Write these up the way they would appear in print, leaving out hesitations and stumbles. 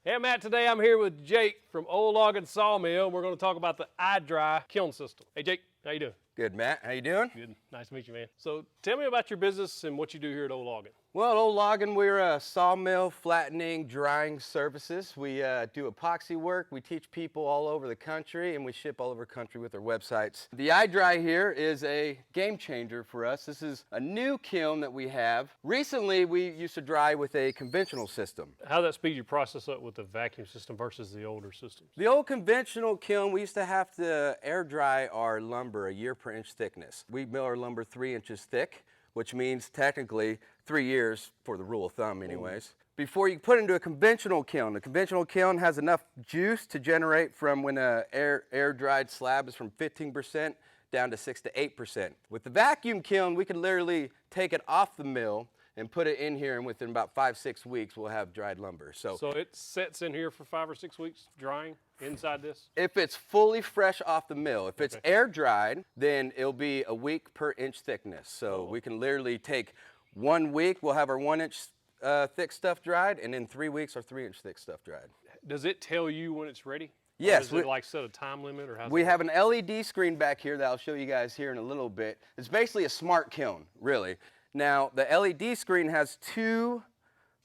Hey Matt, today I'm here with Jake from Ol Loggin Sawmill. We're going to talk about the iDry Kiln system. Hey Jake, how you doing? Good, Matt. How you doing? Good. Nice to meet you, man. So tell me about your business and what you do here at Ol Loggin. Well, at Ol Loggin, we're a sawmill, flattening, drying services. We do epoxy work. We teach people all over the country, and we ship all over the country with our websites. The iDry here is a game changer for us. This is a new kiln that we have. Recently, we used to dry with a conventional system. How does that speed your process up with the vacuum system versus the older systems? The old conventional kiln, we used to have to air dry our lumber a year per inch thickness. We mill our lumber 3 inches thick, which means technically 3 years for the rule of thumb anyways. Before you put it into a conventional kiln. The conventional kiln has enough juice to generate from when a air dried slab is from 15% down to 6 to 8%. With the vacuum kiln, we can literally take it off the mill and put it in here, and within about 5-6 weeks, we'll have dried lumber. So it sets in here for 5 or 6 weeks drying inside this? If it's fully fresh off the mill, if it's air dried, then it'll be a week per inch thickness. So we can literally take 1 week, we'll have our 1 inch thick stuff dried, and in 3 weeks, our 3 inch thick stuff dried. Does it tell you when it's ready? Yes. Or does it like set a time limit, or how's we have an LED screen back here that I'll show you guys here in a little bit. It's basically a smart kiln, really. Now, the LED screen has 2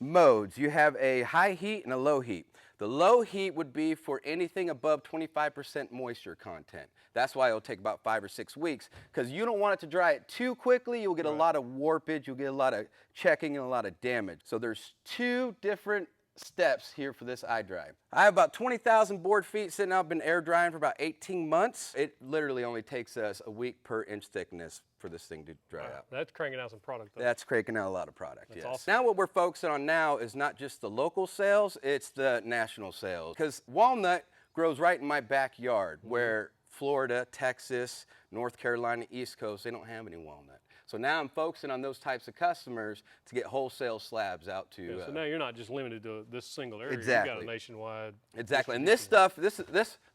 modes. You have a high heat and a low heat. The low heat would be for anything above 25% moisture content. That's why it'll take about 5 or 6 weeks, because you don't want it to dry it too quickly. You'll get a lot of warpage, you'll get a lot of checking and a lot of damage. So there's 2 different steps here for this iDry. I have about 20,000 board feet sitting out, been air drying for about 18 months. It literally only takes us a week per inch thickness for this thing to dry out. That's cranking out some product, though. That's cranking out a lot of product, That's yes. awesome. Now what we're focusing on now is not just the local sales, it's the national sales. Because walnut grows right in my backyard, where Florida, Texas, North Carolina, East Coast, they don't have any walnut. So now I'm focusing on those types of customers to get wholesale slabs out to. So now you're not just limited to this single area. Exactly. You've got a nationwide. Exactly. And this stuff, this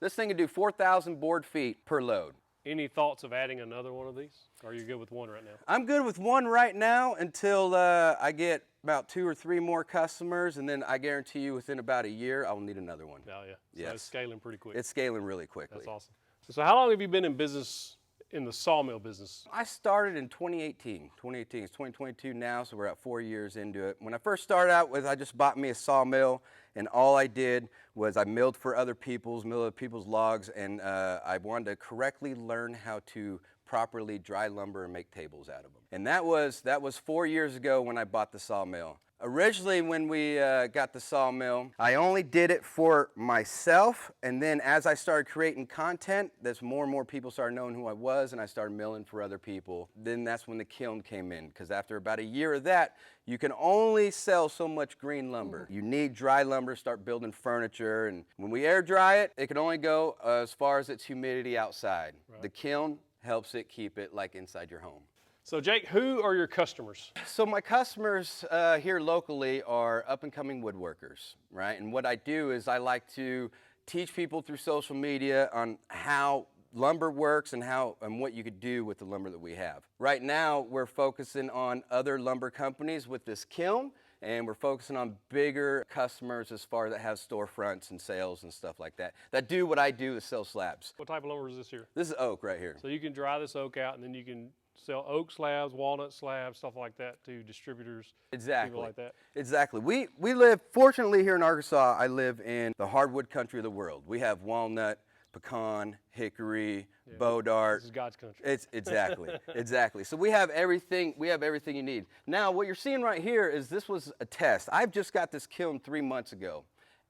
thing can do 4,000 board feet per load. Any thoughts of adding another one of these? Or are you good with one right now? I'm good with one right now until I get about 2 or 3 more customers, and then I guarantee you within about a year I'll need another one. Oh yeah. So Yes. it's scaling pretty quick. It's scaling really quickly. That's awesome. So how long have you been in business, in the sawmill business? I started in 2018. 2018 is 2022 now, so we're at 4 years into it. When I first started out I just bought me a sawmill, and all I did was I milled for other people's logs, and I wanted to correctly learn how to properly dry lumber and make tables out of them. And that was 4 years ago when I bought the sawmill. Originally, when we got the sawmill, I only did it for myself, and then as I started creating content, more and more people started knowing who I was, and I started milling for other people. Then that's when the kiln came in, because after about a year of that, you can only sell so much green lumber. You need dry lumber to start building furniture, and when we air dry it, it can only go as far as its humidity outside. Right. The kiln helps it keep it like inside your home. So Jake, who are your customers? So my customers here locally are up-and-coming woodworkers, right? And what I do is I like to teach people through social media on how lumber works and what you could do with the lumber that we have. Right now, we're focusing on other lumber companies with this kiln, and we're focusing on bigger customers as far as that have storefronts and sales and stuff like that, that do what I do, to sell slabs. What type of lumber is this here? This is oak right here. So you can dry this oak out, and then you can sell oak slabs, walnut slabs, stuff like that to distributors. Exactly. People like that. Exactly. We live, fortunately here in Arkansas, I live in the hardwood country of the world. We have walnut, pecan, hickory, bow dart. This is God's country. It's exactly, exactly. So we have everything you need. Now what you're seeing right here is this was a test. I've just got this kiln 3 months ago.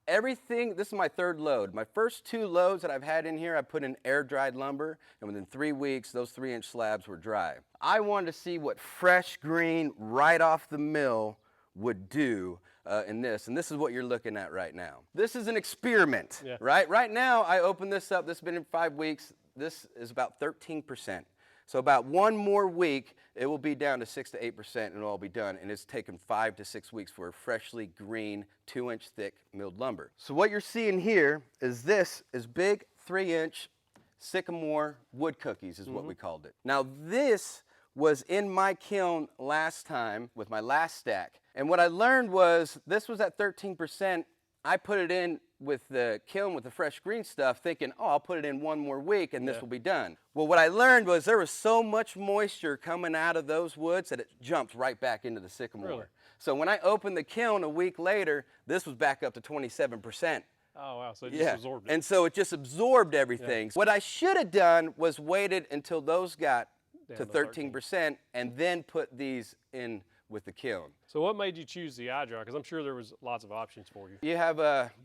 Everything, this is my 3rd load. My first 2 loads that I've had in here, I put in air-dried lumber, and within 3 weeks, those 3-inch slabs were dry. I wanted to see what fresh green right off the mill would do in this, and this is what you're looking at right now. This is an experiment, right? Right now, I opened this up, this has been in 5 weeks, this is about 13%. So about 1 more week, it will be down to 6 to 8% and it'll all be done. And it's taken 5 to 6 weeks for a freshly green 2-inch thick milled lumber. So what you're seeing here is this is big 3-inch sycamore wood cookies is what we called it. Now this was in my kiln last time with my last stack. And what I learned was this was at 13%. I put it in with the kiln with the fresh green stuff thinking, oh, I'll put it in 1 more week and this will be done. Well, what I learned was there was so much moisture coming out of those woods that it jumped right back into the sycamore. Really? So when I opened the kiln a week later, this was back up to 27%. Oh, wow, so it just absorbed it. And so it just absorbed everything. What I should have done was waited until those got to 13% and then put these in with the kiln. So what made you choose the iDry? Because I'm sure there was lots of options for you. You have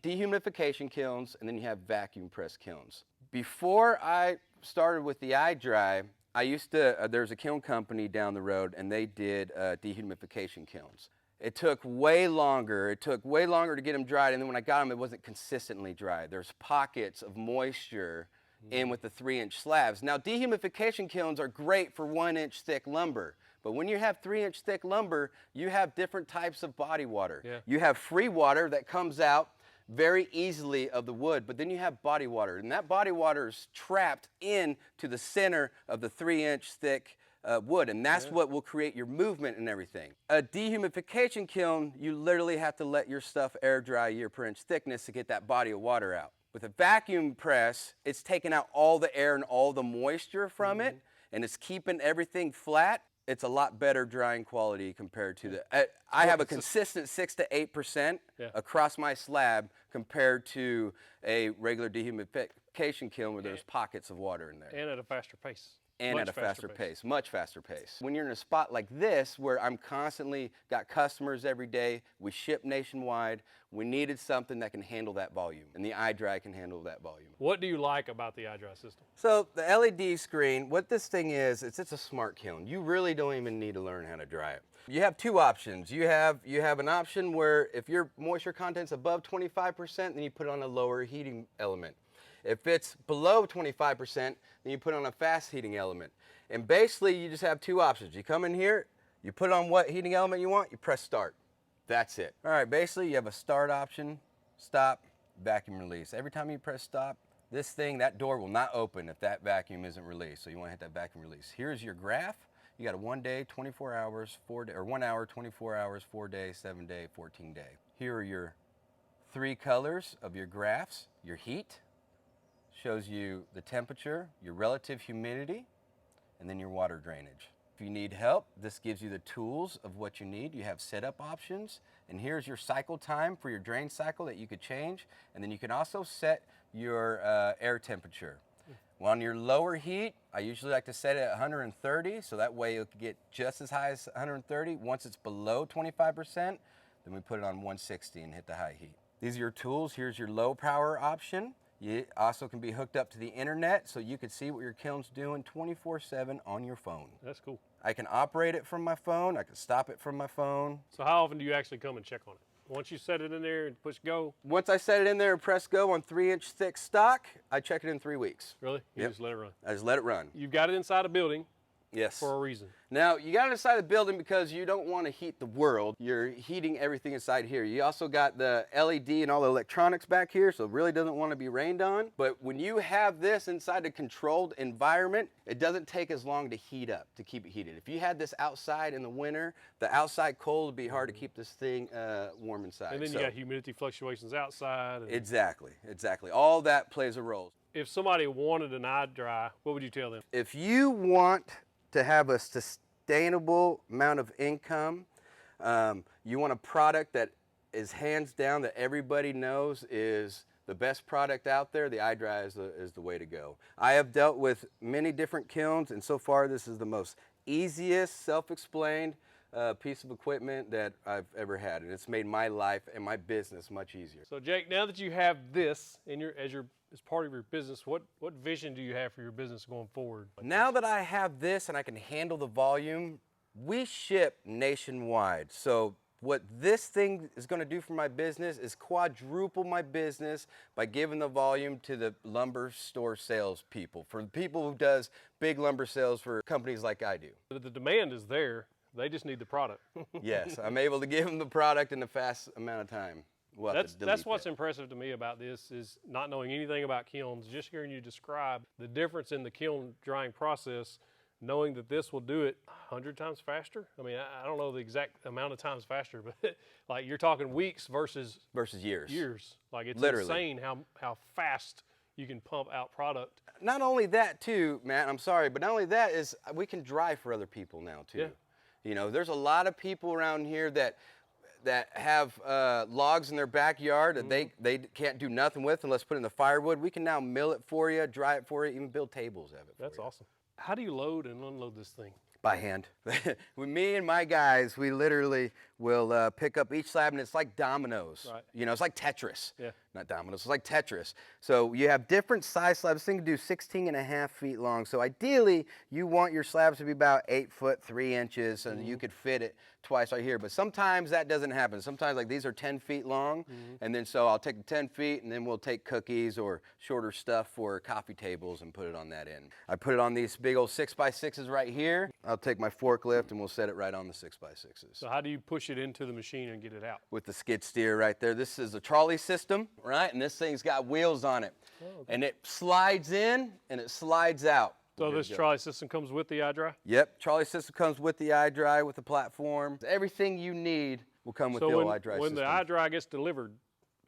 dehumidification kilns and then you have vacuum press kilns. Before I started with the iDry, I used to, there's a kiln company down the road and they did dehumidification kilns. It took way longer. It took way longer to get them dried, and then when I got them, it wasn't consistently dry. There's pockets of moisture in with the 3-inch slabs. Now, dehumidification kilns are great for 1-inch thick lumber, but when you have 3-inch thick lumber, you have different types of body water. Yeah. You have free water that comes out very easily of the wood, but then you have body water, and that body water is trapped into the center of the 3-inch thick wood, and that's what will create your movement and everything. A dehumidification kiln, you literally have to let your stuff air dry a year per inch thickness to get that body of water out. With a vacuum press, it's taking out all the air and all the moisture from it, and it's keeping everything flat. It's a lot better drying quality compared to the, I have a consistent 6 to 8% across my slab compared to a regular dehumidification kiln where there's pockets of water in there. And at a faster pace. And at a faster pace, much faster pace. When you're in a spot like this where I'm constantly got customers every day, we ship nationwide, we needed something that can handle that volume, and the iDry can handle that volume. What do you like about the iDry system? So the LED screen, what this thing is, it's a smart kiln. You really don't even need to learn how to dry it. You have 2 options. You have an option where if your moisture content's above 25%, then you put on a lower heating element. If it's below 25%, then you put on a fast heating element. And basically, you just have 2 options. You come in here, you put on what heating element you want, you press start. That's it. All right, basically, you have a start option, stop, vacuum release. Every time you press stop, this thing, that door will not open if that vacuum isn't released. So you want to hit that vacuum release. Here's your graph. You got a 1 day, 24 hours, 4 day, or 1 hour, 24 hours, 4 day, 7 day, 14 day. Here are your 3 colors of your graphs, your heat. Shows you the temperature, your relative humidity, and then your water drainage. If you need help, this gives you the tools of what you need. You have setup options, and here's your cycle time for your drain cycle that you could change, and then you can also set your air temperature. Well, on your lower heat, I usually like to set it at 130, so that way it'll get just as high as 130. Once it's below 25%, then we put it on 160 and hit the high heat. These are your tools. Here's your low power option. You also can be hooked up to the internet so you can see what your kiln's doing 24/7 on your phone. That's cool. I can operate it from my phone. I can stop it from my phone. So how often do you actually come and check on it? Once you set it in there and push go? Once I set it in there and press go on 3-inch thick stock, I check it in 3 weeks. Really? You just let it run? I just let it run. You've got it inside a building. Yes. For a reason. Now, you got it inside the building because you don't want to heat the world. You're heating everything inside here. You also got the LED and all the electronics back here, so it really doesn't want to be rained on. But when you have this inside a controlled environment, it doesn't take as long to heat up, to keep it heated. If you had this outside in the winter, the outside cold would be hard to keep this thing warm inside. And then you got humidity fluctuations outside. And exactly. All that plays a role. If somebody wanted an iDry, what would you tell them? If you want to have a sustainable amount of income, you want a product that is hands down that everybody knows is the best product out there, the iDry is the way to go. I have dealt with many different kilns, and so far this is the most easiest, self-explained piece of equipment that I've ever had, and it's made my life and my business much easier. So Jake, now that you have this in as part of your business, what vision do you have for your business going forward? Now that I have this and I can handle the volume, we ship nationwide. So what this thing is going to do for my business is quadruple my business by giving the volume to the lumber store sales people, for the people who does big lumber sales for companies like I do. The demand is there. They just need the product. Yes, I'm able to give them the product in a fast amount of time. We'll that's what's impressive to me about this, is not knowing anything about kilns, just hearing you describe the difference in the kiln drying process knowing that this will do it 100 times faster. I mean, I don't know the exact amount of times faster, but like you're talking weeks versus years. Years. Like it's Literally insane how fast you can pump out product. Not only that too, Matt, I'm sorry, but not only that is we can dry for other people now too. Yeah. You know, there's a lot of people around here that have logs in their backyard that they can't do nothing with unless put in the firewood. We can now mill it for you, dry it for you, even build tables of it. That's awesome. How do you load and unload this thing? By hand. With me and my guys, we literally will pick up each slab, and it's like dominoes. Right. You know, it's like Tetris. Yeah. Not dominoes, it's like Tetris. So you have different size slabs. This thing can do 16.5 feet long. So ideally, you want your slabs to be about 8 foot 3 inches, so that you could fit it twice right here. But sometimes that doesn't happen. Sometimes like these are 10 feet long, and then so I'll take the 10 feet, and then we'll take cookies or shorter stuff for coffee tables and put it on that end. I put it on these big old 6x6s right here. I'll take my forklift and we'll set it right on the 6x6s. So how do you push it into the machine and get it out? With the skid steer right there. This is a trolley system, right? And this thing's got wheels on it. Oh, okay. And it slides in and it slides out. So this trolley system comes with the iDry? Yep, trolley system comes with the iDry, with the platform. Everything you need will come with the old iDry system. When the iDry gets delivered,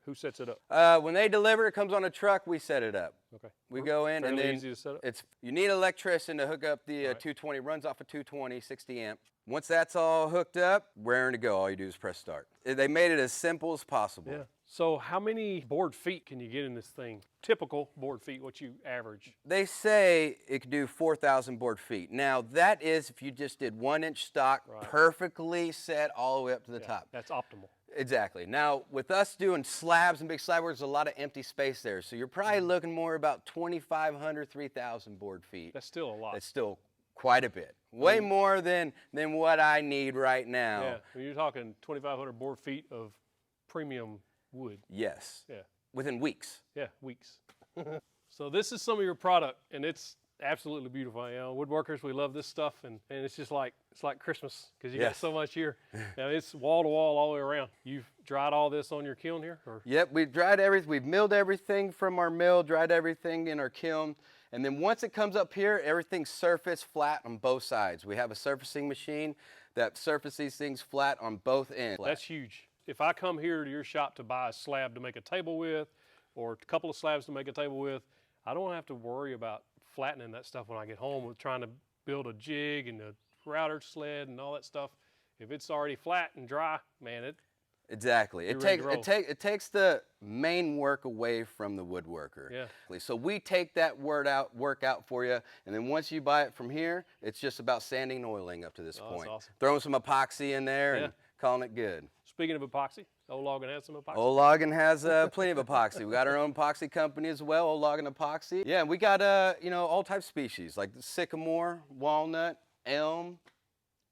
who sets it up? When they deliver, it comes on a truck, we set it up. Okay. We go in and then easy to set up? you need an electrician to hook up the 220, runs off a 220, 60 amp. Once that's all hooked up, raring to go, all you do is press start. They made it as simple as possible. Yeah. So how many board feet can you get in this thing? Typical board feet, what you average? They say it could do 4,000 board feet. Now that is if you just did 1-inch stock, perfectly set all the way up to the top. That's optimal. Exactly. Now, with us doing slabs and big slab work, there's a lot of empty space there. So you're probably looking more about 2,500, 3,000 board feet. That's still a lot. That's still quite a bit. Way more than what I need right now. Yeah, I mean, you're talking 2,500 board feet of premium wood. Yes. Yeah. Within weeks. Yeah, weeks. So this is some of your product, and it's absolutely beautiful. You know, woodworkers, we love this stuff, and it's just like, it's like Christmas, because you got so much here. Now, it's wall to wall all the way around. You've dried all this on your kiln here? Or? Yep, we've dried everything. We've milled everything from our mill, dried everything in our kiln. And then once it comes up here, everything's surfaced flat on both sides. We have a surfacing machine that surfaces these things flat on both ends. That's huge. If I come here to your shop to buy a slab to make a table with, or a couple of slabs to make a table with, I don't have to worry about flattening that stuff when I get home with trying to build a jig and a router sled and all that stuff. If it's already flat and dry, man, Exactly. It takes the main work away from the woodworker. Yeah. So we take that work out for you, and then once you buy it from here, it's just about sanding and oiling up to this point. That's awesome. Throwing some epoxy in there and calling it good. Speaking of epoxy, Ol Loggin has some epoxy? Ol Loggin has plenty of epoxy. We got our own epoxy company as well, Ol Loggin Epoxy. Yeah, we got all types of species like the sycamore, walnut, elm,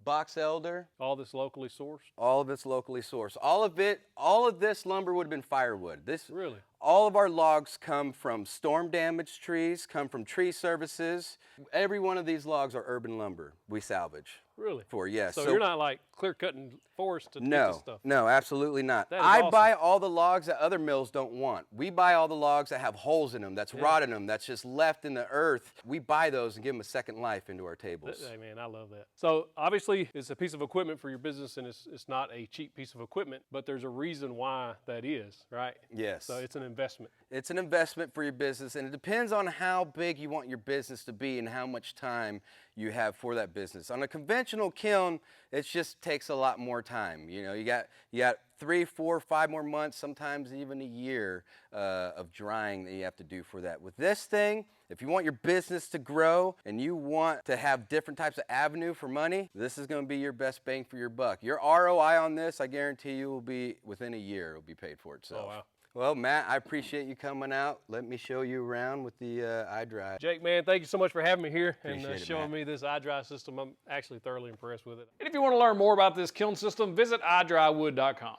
box elder. All this locally sourced? All of it's locally sourced. All of this lumber would have been firewood. Really? All of our logs come from storm damaged trees, come from tree services. Every one of these logs are urban lumber we salvage. Really? Yes. So you're not like clear cutting forest to get this stuff? No, absolutely not. I buy all the logs that other mills don't want. We buy all the logs that have holes in them, that's rotted them, that's just left in the earth. We buy those and give them a second life into our tables. Hey man, I love that. So obviously it's a piece of equipment for your business, and it's not a cheap piece of equipment, but there's a reason why that is, right? Yes. So it's an investment. It's an investment for your business, and it depends on how big you want your business to be and how much time you have for that business. On a conventional kiln, it just takes a lot more time. You know, you got 3, 4, 5 more months, sometimes even a year of drying that you have to do for that. With this thing, if you want your business to grow and you want to have different types of avenue for money, this is going to be your best bang for your buck. Your ROI on this, I guarantee you, will be within a year. It'll be paid for itself. Oh, wow. Well, Matt, I appreciate you coming out. Let me show you around with the iDry. Jake, man, thank you so much for having me here and Appreciate it, showing Matt. me this iDry system. I'm actually thoroughly impressed with it. And if you want to learn more about this kiln system, visit iDrywood.com.